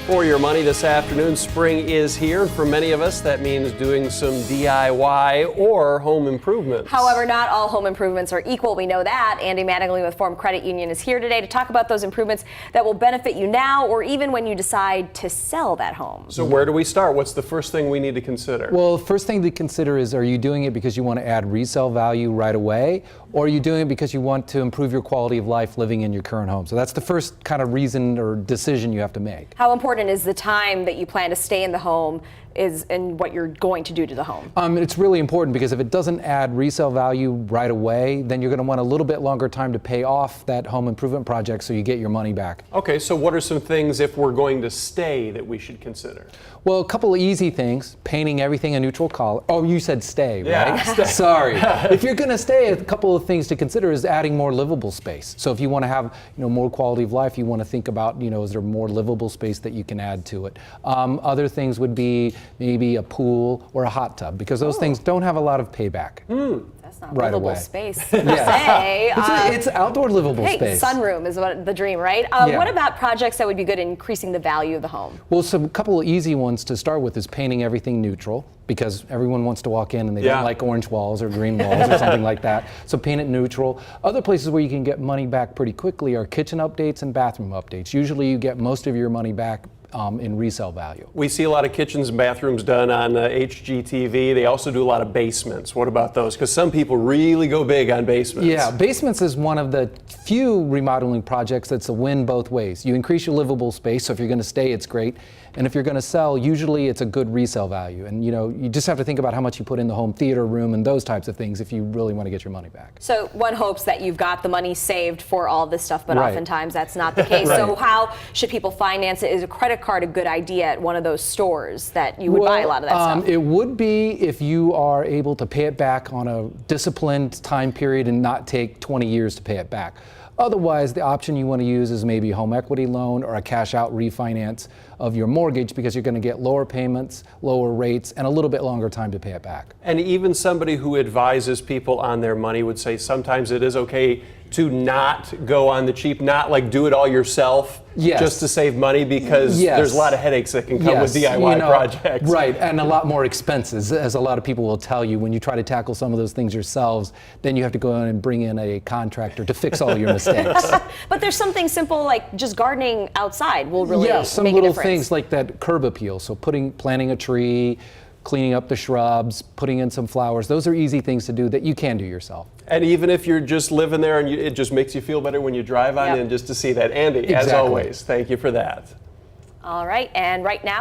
For your money this afternoon, spring is here, and for many of us that means doing some DIY or home improvements. However, not all home improvements are equal. We know that. Andy Mattingly with Forum Credit Union is here today to talk about those improvements that will benefit you now or even when you decide to sell that home. So where do we start? What's the first thing we need to consider? Well, first thing to consider is, are you doing it because you want to add resale value right away, or are you doing it because you want to improve your quality of life living in your current home? So that's the first kind of reason or decision you have to make. How important is the time that you plan to stay in the home and what you're going to do to the home? It's really important because if it doesn't add resale value right away, then you're going to want a little bit longer time to pay off that home improvement project so you get your money back. Okay, so what are some things if we're going to stay that we should consider? Well, a couple of easy things. Painting everything a neutral color. Oh, you said stay, right? Yeah, stay. Sorry. If you're going to stay, a couple of things to consider is adding more livable space. So if you want to have, more quality of life, you want to think about, is there more livable space that you can add to it? Other things would be maybe a pool or a hot tub, because those things don't have a lot of payback. That's not right livable away. space per se. It's outdoor livable space. Sunroom is what the dream, right? Yeah. What about projects that would be good in increasing the value of the home? Well, some couple of easy ones to start with is painting everything neutral, because everyone wants to walk in and they don't like orange walls or green walls or something like that. So paint it neutral. Other places where you can get money back pretty quickly are kitchen updates and bathroom updates. Usually you get most of your money back in resale value. We see a lot of kitchens and bathrooms done on HGTV. They also do a lot of basements. What about those? Because some people really go big on basements. Yeah, basements is one of the few remodeling projects that's a win both ways. You increase your livable space, so if you're going to stay, it's great. And if you're going to sell, usually it's a good resale value. And you just have to think about how much you put in the home theater room and those types of things if you really want to get your money back. So one hopes that you've got the money saved for all this stuff, but Right. oftentimes that's not the case. Right. So how should people finance it? Is a credit card a good idea at one of those stores that you would buy a lot of that stuff? It would be if you are able to pay it back on a disciplined time period and not take 20 years to pay it back. Otherwise, the option you want to use is maybe a home equity loan or a cash out refinance of your mortgage, because you're going to get lower payments, lower rates, and a little bit longer time to pay it back. And even somebody who advises people on their money would say sometimes it is okay to not go on the cheap, not like do it all yourself just to save money, because there's a lot of headaches that can come with DIY projects. Right, and a lot more expenses, as a lot of people will tell you. When you try to tackle some of those things yourselves, then you have to go in and bring in a contractor to fix all your mistakes. But there's something simple like just gardening outside will really some make little a difference. things like that curb appeal. So planting a tree, cleaning up the shrubs, putting in some flowers. Those are easy things to do that you can do yourself. And even if you're just living there and it just makes you feel better when you drive on in, just to see that. Andy, as always, thank you for that. All right, and right now,